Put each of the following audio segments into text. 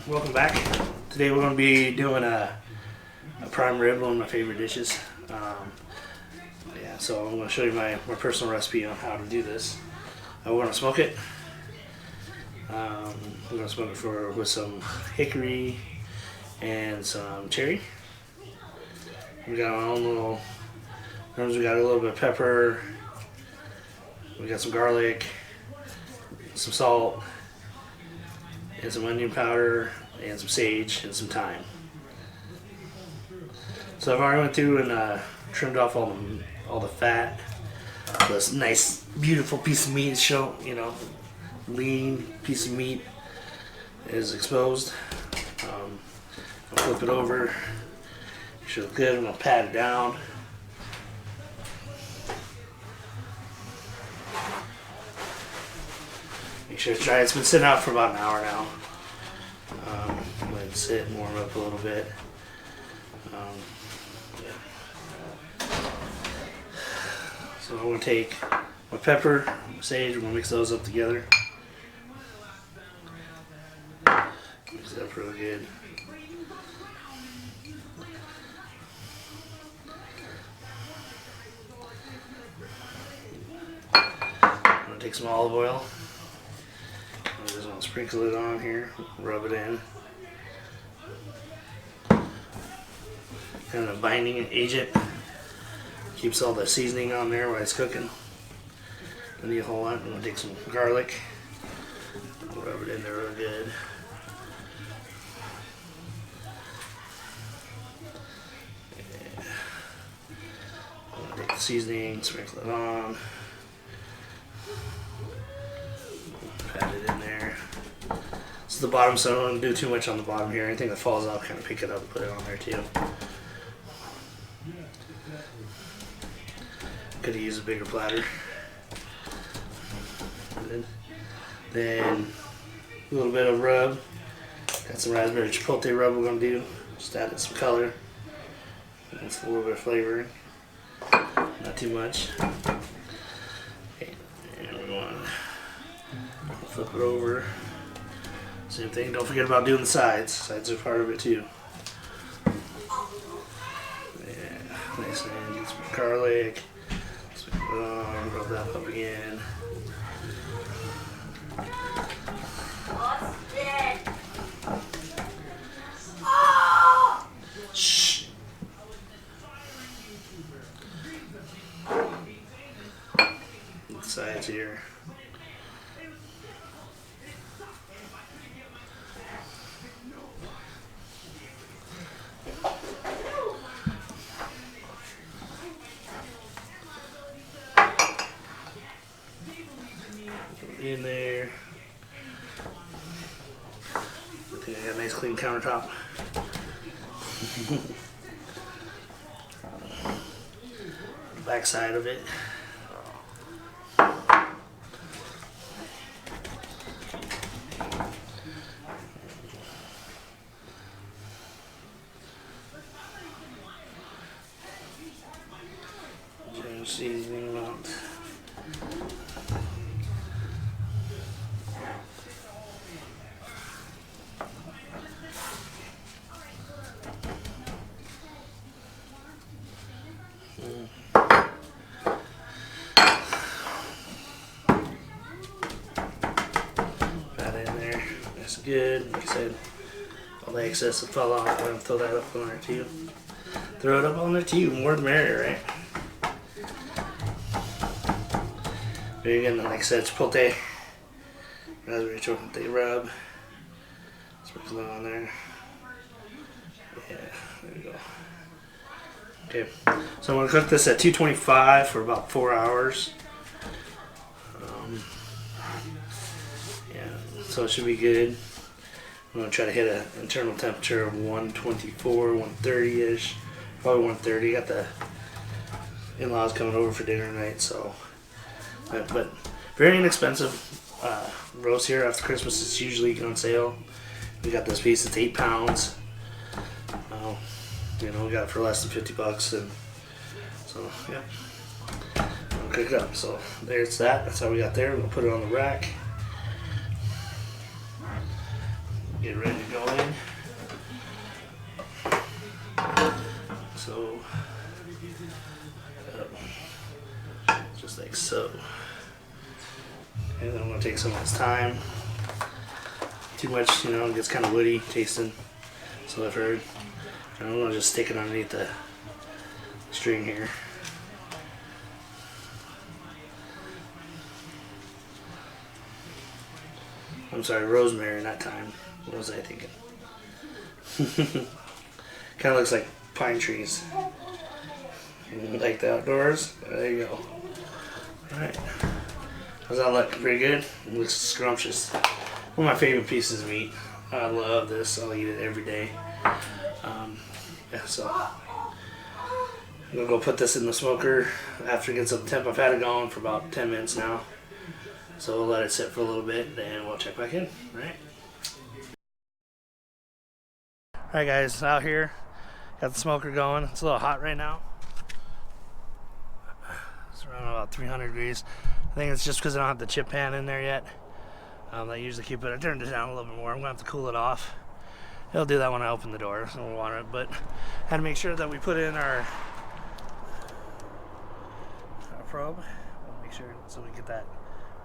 Welcome back. Today we're going to be doing a prime rib, one of my favorite dishes. So I'm going to show you my personal recipe on how to do this. We're going to smoke it. We're going to smoke it with some hickory and some cherry. We got our own little herbs. We got a little bit of pepper. We got some garlic, some salt, and some onion powder, and some sage, and some thyme. So I've already went through and trimmed off all the fat. So this nice, beautiful piece of meat lean piece of meat is exposed. I'll flip it over. Should look good. I'm gonna pat it down. Make sure it's dry. It's been sitting out for about an hour now. Let it sit and warm up a little bit. So I'm going to take my pepper, my sage, we're going to mix those up together. Mix it up really good. I'm going to take some olive oil. I'm just going to sprinkle it on here, rub it in. Kind of binding agent. Keeps all the seasoning on there while it's cooking. Don't need a whole lot. I'm going to take some garlic. Rub it in there real good. Yeah. I'm going to take the seasoning, sprinkle it on. Pat it in there. This is the bottom, so I don't do too much on the bottom here. Anything that falls off, kind of pick it up and put it on there too. Could use a bigger platter. Then a little bit of rub. Got some raspberry chipotle rub we're gonna do. Just add some color. That's a little bit of flavor. Not too much. Okay. And we're going to flip it over. Same thing. Don't forget about doing the sides. Sides are part of it too. Yeah. Nice and get some garlic. Rub that up again. Shh. The sides here. In there. I think I got a nice clean countertop. Back side of it. Seasoning amount. That in there. That's good. Like I said, all the excess that fell off, I'm going to throw that up on there too. Throw it up on there too. More the merrier, right? There you go. Like I said, chipotle. Raspberry chipotle rub. Sprinkle it on there. Yeah, there we go. Okay, so I'm going to cook this at 225 for about 4 hours. So it should be good. I'm going to try to hit an internal temperature of 124, 130-ish. Probably 130. Got the in-laws coming over for dinner tonight, so. But very inexpensive roast here. After Christmas, it's usually on sale. We got this piece. It's 8 pounds. We got it for less than $50, and so yeah. I'm gonna cook it up. So there's that. That's how we got there. We're gonna put it on the rack. get ready to go in. So, just like so. And then I'm going to take some of this thyme. Too much, it gets kind of woody tasting. So I've heard. And I'm going to just stick it underneath the string here. I'm sorry, rosemary, not thyme. What was I thinking? Kind of looks like pine trees. Like the outdoors. There you go. Alright. How's that look? Pretty good? It looks scrumptious. One of my favorite pieces of meat. I love this. I'll eat it every day. Yeah, so I'm going to go put this in the smoker after it gets up to temp. I've had it going for about 10 minutes now. So we'll let it sit for a little bit and we'll check back in. Alright. Alright guys, out here. Got the smoker going. It's a little hot right now. It's around about 300 degrees. I think it's just because I don't have the chip pan in there yet. I usually keep it. I turned it down a little bit more. I'm going to have to cool it off. It'll do that when I open the door. So we'll want it. But I had to make sure that we put in our probe. We'll make sure so we get that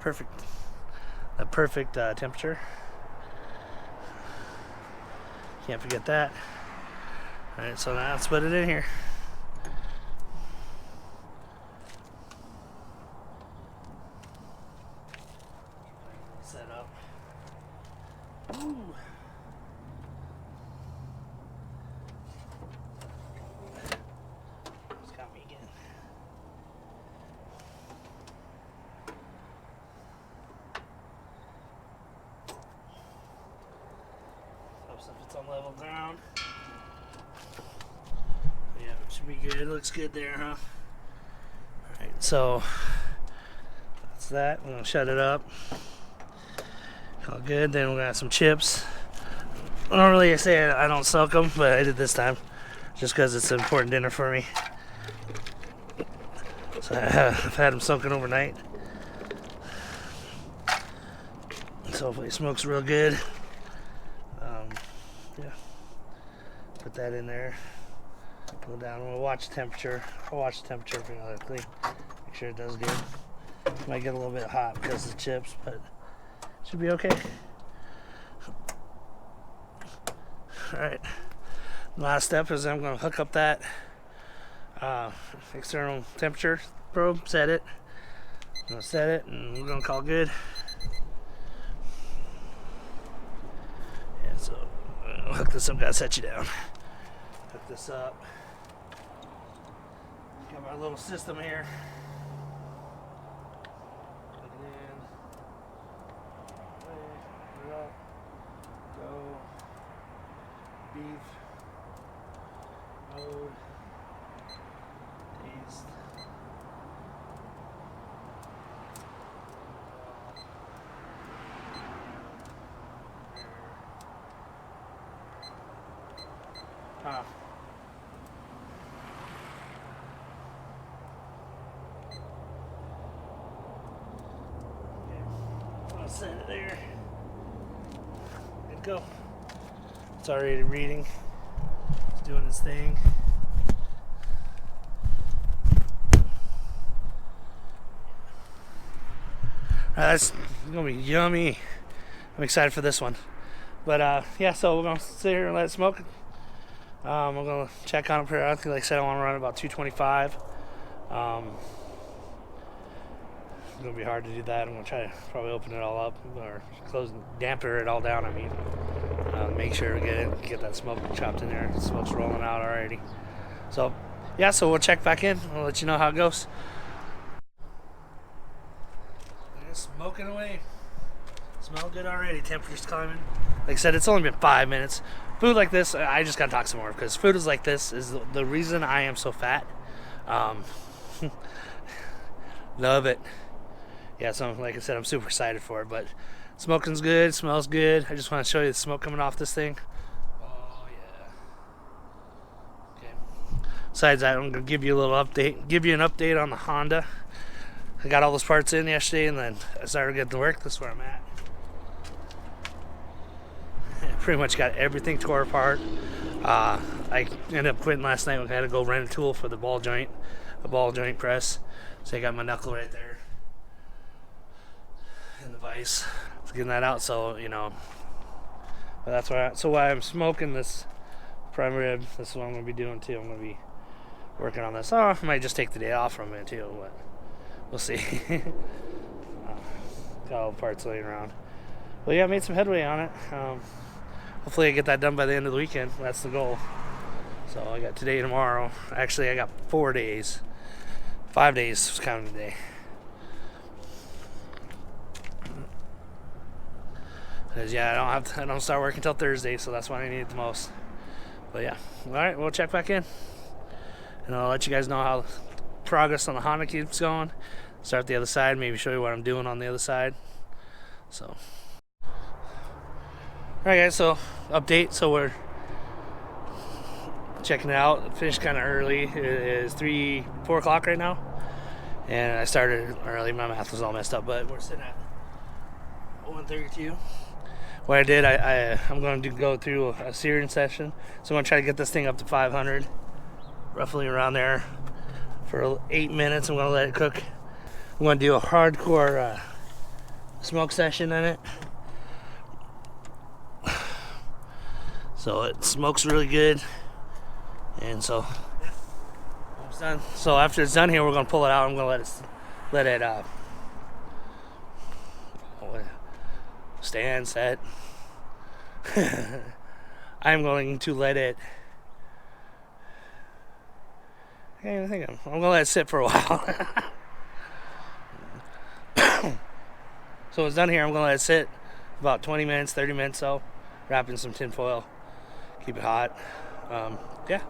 perfect temperature. Can't forget that. Alright, so now let's put it in here. Set up. Ooh. It's got me again. Helps if it's on level ground. Yeah, it should be good. Looks good there, huh? Alright, so that's that. I'm gonna shut it up. All good. Then we're gonna have some chips. Normally I say I don't soak them, but I did this time just because it's an important dinner for me. So I've had them soaking overnight. So hopefully it smokes real good. Yeah. Put that in there. Go down. We'll watch the temperature. I'll watch the temperature periodically. Make sure it does good. Might get a little bit hot because of the chips, but should be okay. Alright. Last step is I'm going to hook up that external temperature probe, set it. I'm going to set it and we're going to call good. Yeah, so I'll hook this up. Gotta set you down. Hook this up. Got my little system here. Plug it in. Put it up. Go. Beef. Mode. Taste. Huh. I'll set it there. Good to go. It's already reading. It's doing its thing. That's gonna be yummy. I'm excited for this one. But yeah, so we're gonna sit here and let it smoke. I'm gonna check on it periodically. Like I said, I want to run about 225. It's gonna be hard to do that. I'm gonna try to probably open it all up or close and damper it all down. I mean, make sure to get that smoke chopped in there. The smoke's rolling out already. So yeah, so we'll check back in. I'll let you know how it goes. It's smoking away. Smell good already. Temperature's climbing. Like I said, it's only been 5 minutes. Food like this, I just gotta talk some more because food is like this is the reason I am so fat. Love it. Yeah, so like I said, I'm super excited for it. But smoking's good, smells good. I just want to show you the smoke coming off this thing. Oh yeah. Okay. Besides that, I'm gonna give you a little update. Give you an update on the Honda. I got all those parts in yesterday, and then I started getting to work. This is where I'm at. pretty much got everything tore apart. I ended up quitting last night. I had to go rent a tool for the ball joint, a ball joint press. So I got my knuckle right there in the vise. I was getting that out, so you know. But that's why I'm smoking this prime rib. This is what I'm gonna be doing too. I'm gonna be working on this. Oh, I might just take the day off from it too, but we'll see. Got all the parts laying around. Well, yeah, I made some headway on it. Hopefully I get that done by the end of the weekend. That's the goal. So I got today and tomorrow. Actually, I got 4 days. 5 days was counting today. Because yeah, I don't start working until Thursday, so that's when I need it the most. But yeah, all right, we'll check back in, and I'll let you guys know how progress on the Honda keeps going. Start the other side, maybe show you what I'm doing on the other side. So, all right, guys. So update. So we're checking it out. Finished kind of early. It is 4 o'clock right now, and I started early. My math was all messed up, but we're sitting at 1:32. What I did, I'm going to go through a searing session. So I'm going to try to get this thing up to 500, roughly around there, for 8 minutes. I'm going to let it cook. I'm going to do a hardcore smoke session in it. So it smokes really good. And so it's done. So after it's done here, we're going to pull it out. I'm going to let it stand, set. I'm going to let it. I can't even think of. I'm going to let it sit for a while. So it's done here. I'm going to let it sit about 20 minutes, 30 minutes. So wrap in some tin foil, keep it hot. Yeah.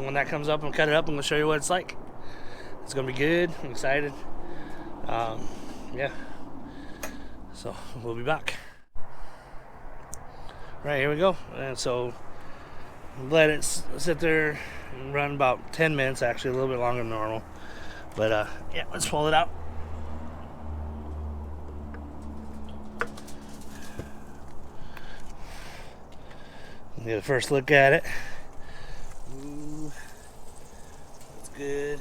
When that comes up and cut it up, I'm going to show you what it's like. It's going to be good. I'm excited. Yeah. So we'll be back. Right, here we go. And so let it sit there and run about 10 minutes, actually a little bit longer than normal. But yeah, let's pull it out. Get a first look at it. Ooh, that's good.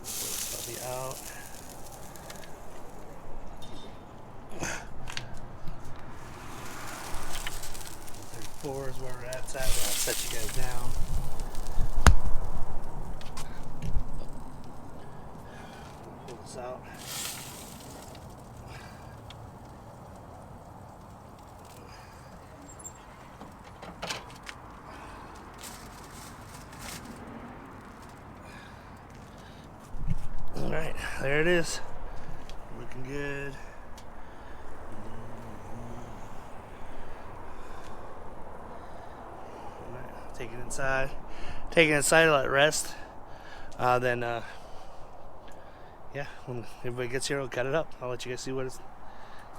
Puppy out. 34 is where we're at. I'll set you guys down. Pull this out. Alright, there it is. Looking good. Take it inside. Take it inside, let it rest. Then, yeah, when everybody gets here, we'll cut it up. I'll let you guys see what it's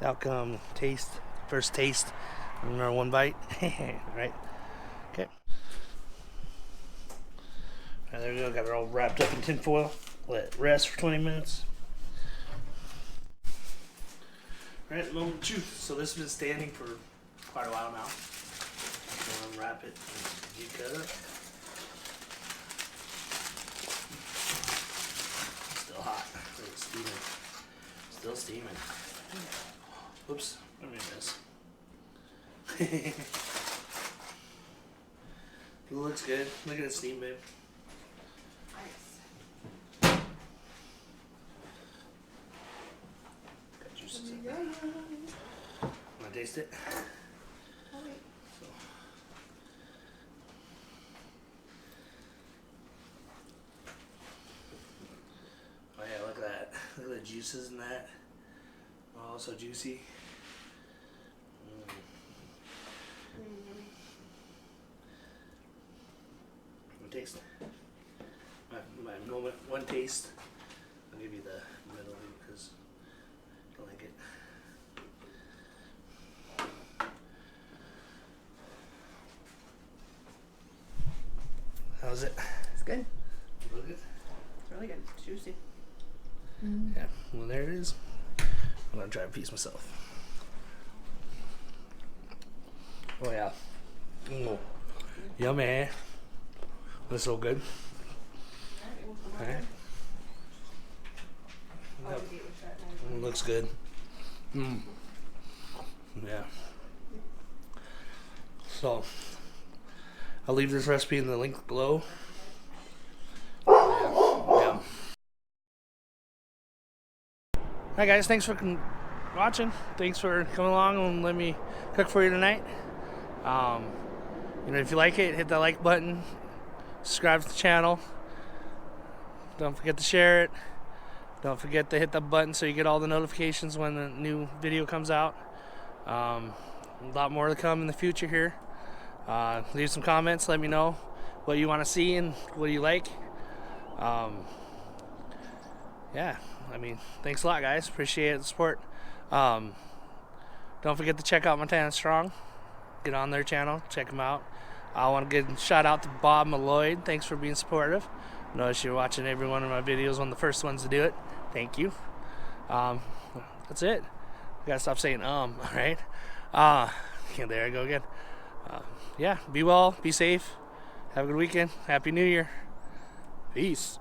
outcome. Taste. First taste. Remember, one bite. Right? Okay. Right, there we go. Got it all wrapped up in tin foil. Let it rest for 20 minutes. Alright, moment of truth. So this has been standing for quite a while now. I'll unwrap it and get cut up. Still hot. It's steaming. Still steaming. Oops. Let me miss. It looks good. Look at it steam, babe. Want to taste it? So. Oh yeah, look at that. Look at the juices in that. Oh, so juicy. One taste. My moment, one taste. I'll give you the middle because I don't like it. How's it? It's good. Really good? It's really good. It's juicy. Yeah, well there it is. I'm gonna try a piece myself. Oh yeah. Mm. Yummy. That's so good. Alright. Yep. Looks good. Mm. Yeah. So I'll leave this recipe in the link below. Yeah. Alright guys, thanks for watching. Thanks for coming along and let me cook for you tonight. If you like it, hit that like button. Subscribe to the channel. Don't forget to share it. Don't forget to hit the button so you get all the notifications when the new video comes out. A lot more to come in the future here. Leave some comments. Let me know what you want to see and what you like. Yeah, thanks a lot, guys. Appreciate the support. Don't forget to check out Montana Strong. Get on their channel. Check them out. I want to give a shout out to Bob Malloy. Thanks for being supportive. Notice you're watching every one of my videos, one of the first ones to do it. Thank you. That's it. I gotta stop saying alright? There I go again. Yeah, be well, be safe. Have a good weekend. Happy New Year. Peace.